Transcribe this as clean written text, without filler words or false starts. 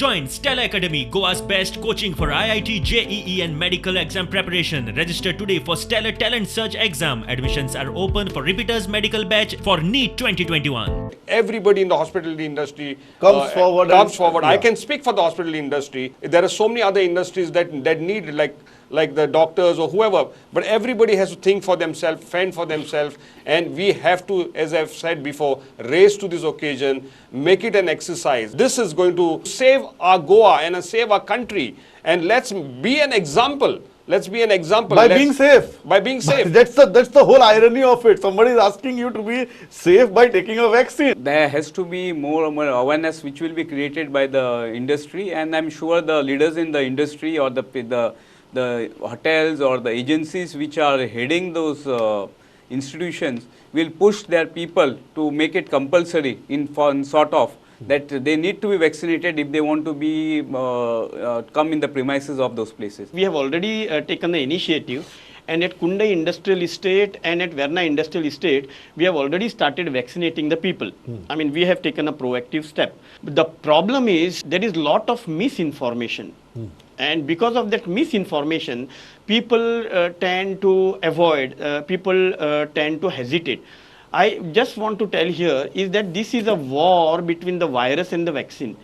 Join Stella Academy, Goa's best coaching for IIT, JEE and medical exam preparation. Register today for Stellar Talent Search exam. Admissions are open for repeaters medical batch for NEET 2021. Everybody in the hospitality industry Comes forward. Yeah. I I can speak for the hospitality industry. There are so many other industries that need like the doctors or whoever, but everybody has to think for themselves, fend for themselves, and we have to, as I've said before, raise to this occasion, make it an exercise. This is going to save our Goa and save our country, and let's be an example. Let's be an example. Being safe. By being safe. That's the whole irony of it. Somebody is asking you to be safe by taking a vaccine. There has to be more awareness which will be created by the industry, and I'm sure the leaders in the industry or the hotels or the agencies which are heading those institutions will push their people to make it compulsory in sort of that they need to be vaccinated if they want to be come in the premises of those places. We have already taken the initiative, and at Kundaim Industrial Estate and at Verna Industrial Estate, we have already started vaccinating the people. I mean, we have taken a proactive step. But the problem is there is lot of misinformation. And because of that misinformation, people tend to avoid, people tend to hesitate. I just want to tell here is that this is a war between the virus and the vaccine.